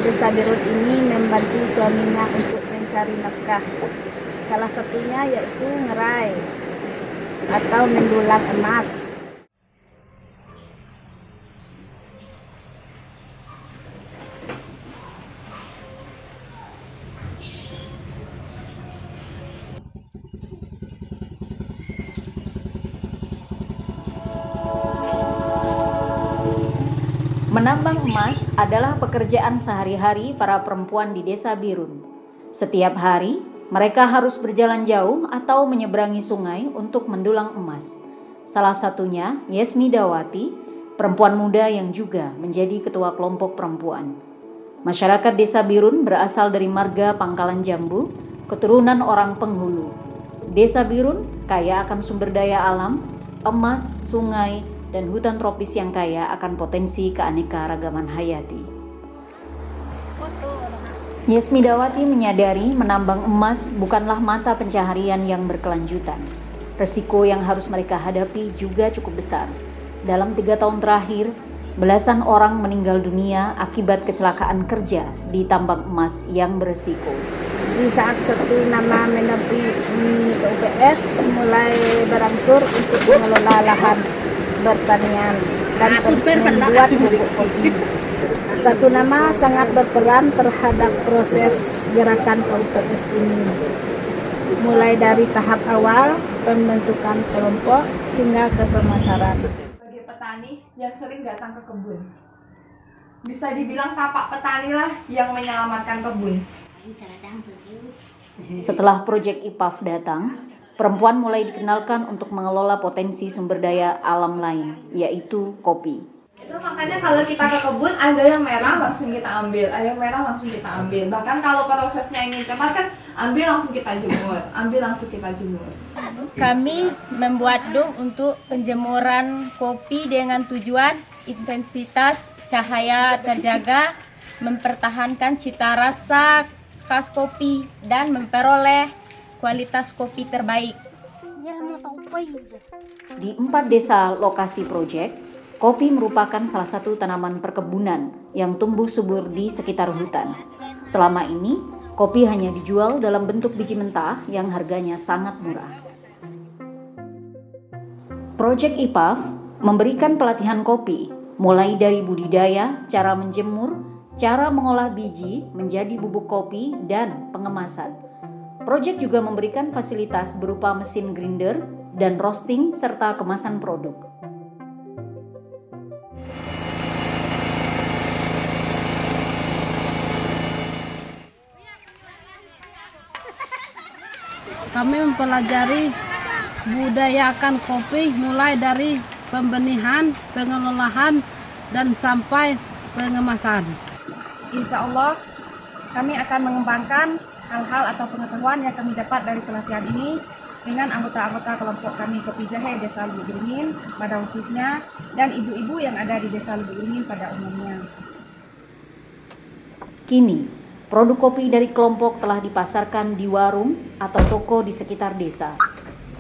Desa Birun ini membantu suaminya untuk mencari nafkah. Salah satunya yaitu ngerai atau mendulang emas. Menambang emas adalah pekerjaan sehari-hari para perempuan di Desa Birun. Setiap hari, mereka harus berjalan jauh atau menyeberangi sungai untuk mendulang emas. Salah satunya Yesmi Dawati, perempuan muda yang juga menjadi ketua kelompok perempuan. Masyarakat Desa Birun berasal dari marga Pangkalan Jambu, keturunan orang Penghulu. Desa Birun kaya akan sumber daya alam, emas, sungai, dan hutan tropis yang kaya akan potensi keanekaragaman hayati. Yesmi Dawati menyadari menambang emas bukanlah mata pencaharian yang berkelanjutan. Resiko yang harus mereka hadapi juga cukup besar. Dalam 3 tahun terakhir, belasan orang meninggal dunia akibat kecelakaan kerja di tambang emas yang beresiko. Di saat satu nama menepi UPS mulai berangsur untuk mengelola lahan pertanian dan membuat bubuk kopi. Satu nama sangat berperan terhadap proses gerakan KUPS ini, mulai dari tahap awal pembentukan kelompok hingga ke pemasaran. Sebagai petani yang sering datang ke kebun, bisa dibilang tapak petani lah yang menyelamatkan kebun. Setelah proyek IPAF datang, perempuan mulai dikenalkan untuk mengelola potensi sumber daya alam lain, yaitu kopi. Itu makanya kalau kita ke kebun, ada yang merah langsung kita ambil, ada yang merah langsung kita ambil. Bahkan kalau prosesnya ingin cepat kan, ambil langsung kita jemur. Kami membuat dom untuk penjemuran kopi dengan tujuan intensitas cahaya terjaga, mempertahankan cita rasa khas kopi, dan memperoleh kualitas kopi terbaik. Di 4 desa lokasi proyek, kopi merupakan salah satu tanaman perkebunan yang tumbuh subur di sekitar hutan. Selama ini, kopi hanya dijual dalam bentuk biji mentah yang harganya sangat murah. Proyek IPAF memberikan pelatihan kopi, mulai dari budidaya, cara menjemur, cara mengolah biji menjadi bubuk kopi, dan pengemasan. Proyek juga memberikan fasilitas berupa mesin grinder dan roasting serta kemasan produk. Kami mempelajari budayakan kopi mulai dari pembenihan, pengelolaan, dan sampai pengemasan. Insya Allah, kami akan mengembangkan hal-hal atau pengetahuan yang kami dapat dari pelatihan ini dengan anggota-anggota kelompok kami Kopi Jahe Desa Lubuk Beringin pada khususnya, dan ibu-ibu yang ada di Desa Lubuk Beringin pada umumnya. Kini, produk kopi dari kelompok telah dipasarkan di warung atau toko di sekitar desa.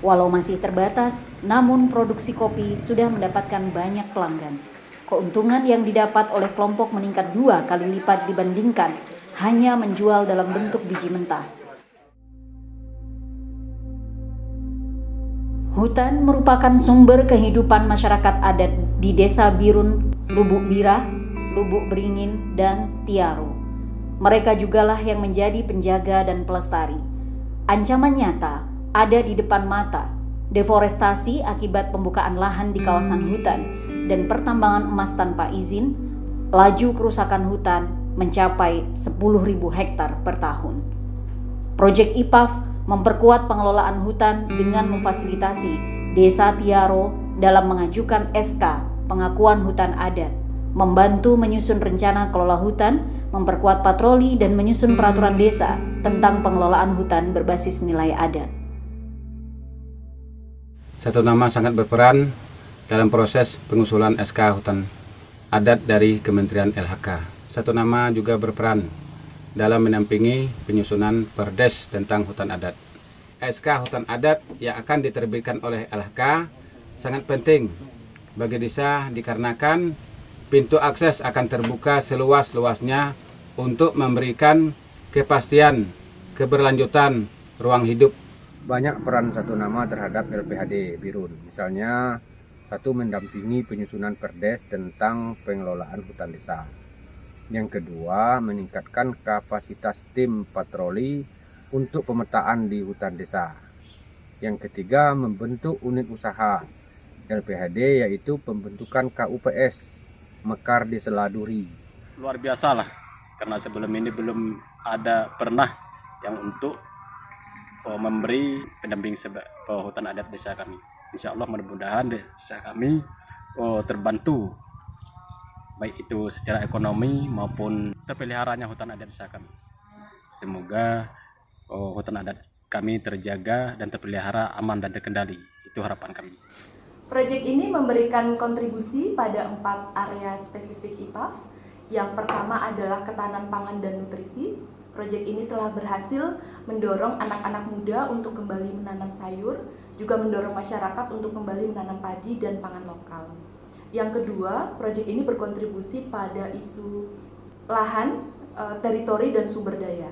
Walau masih terbatas, namun produksi kopi sudah mendapatkan banyak pelanggan. Keuntungan yang didapat oleh kelompok meningkat 2 kali lipat dibandingkan hanya menjual dalam bentuk biji mentah. Hutan merupakan sumber kehidupan masyarakat adat di Desa Birun, Lubuk Birah, Lubuk Beringin, dan Tiaro. Mereka jugalah yang menjadi penjaga dan pelestari. Ancaman nyata ada di depan mata, deforestasi akibat pembukaan lahan di kawasan hutan, dan pertambangan emas tanpa izin. Laju kerusakan hutan mencapai 10.000 hektar per tahun. Proyek IPAF memperkuat pengelolaan hutan dengan memfasilitasi Desa Tiaro dalam mengajukan SK pengakuan hutan adat, membantu menyusun rencana kelola hutan, memperkuat patroli, dan menyusun peraturan desa tentang pengelolaan hutan berbasis nilai adat. Satu nama sangat berperan dalam proses pengusulan SK hutan adat dari Kementerian LHK. Satu nama juga berperan dalam menampingi penyusunan Perdes tentang hutan adat. SK hutan adat yang akan diterbitkan oleh LHK sangat penting bagi desa dikarenakan pintu akses akan terbuka seluas-luasnya untuk memberikan kepastian, keberlanjutan ruang hidup. Banyak peran satu nama terhadap LPHD Birun. Misalnya, satu, mendampingi penyusunan perdes tentang pengelolaan hutan desa. Yang kedua, meningkatkan kapasitas tim patroli untuk pemetaan di hutan desa. Yang ketiga, membentuk unit usaha LPHD, yaitu pembentukan KUPS Mekar di Seladuri. Luar biasa lah, karena sebelum ini belum ada pernah yang untuk memberi pendamping hutan adat desa kami. Insya Allah mudah-mudahan desa kami terbantu, baik itu secara ekonomi maupun terpeliharanya hutan adat desa kami. Semoga hutan adat kami terjaga dan terpelihara aman dan terkendali. Itu harapan kami. Proyek ini memberikan kontribusi pada 4 area spesifik IPAF. Yang pertama adalah ketahanan pangan dan nutrisi. Proyek ini telah berhasil mendorong anak-anak muda untuk kembali menanam sayur, juga mendorong masyarakat untuk kembali menanam padi dan pangan lokal. Yang kedua, proyek ini berkontribusi pada isu lahan, teritori, dan sumber daya.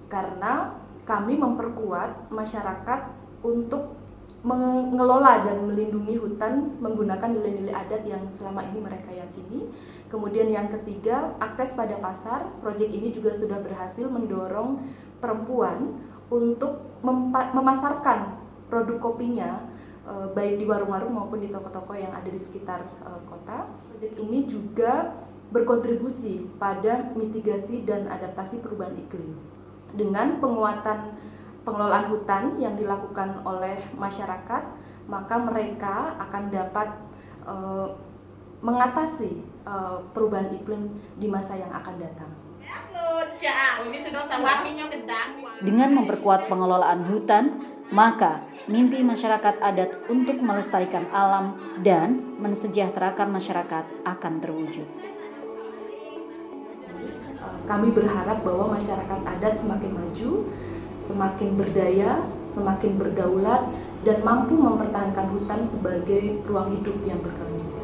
Karena kami memperkuat masyarakat untuk mengelola dan melindungi hutan menggunakan nilai-nilai adat yang selama ini mereka yakini. Kemudian yang ketiga, akses pada pasar. Proyek ini juga sudah berhasil mendorong perempuan untuk memasarkan produk kopinya baik di warung-warung maupun di toko-toko yang ada di sekitar kota. Proyek ini juga berkontribusi pada mitigasi dan adaptasi perubahan iklim. Dengan penguatan pengelolaan hutan yang dilakukan oleh masyarakat, maka mereka akan dapat mengatasi perubahan iklim di masa yang akan datang. Dengan memperkuat pengelolaan hutan, maka mimpi masyarakat adat untuk melestarikan alam dan mensejahterakan masyarakat akan terwujud. Kami berharap bahwa masyarakat adat semakin maju, semakin berdaya, semakin berdaulat, dan mampu mempertahankan hutan sebagai ruang hidup yang berkelanjutan.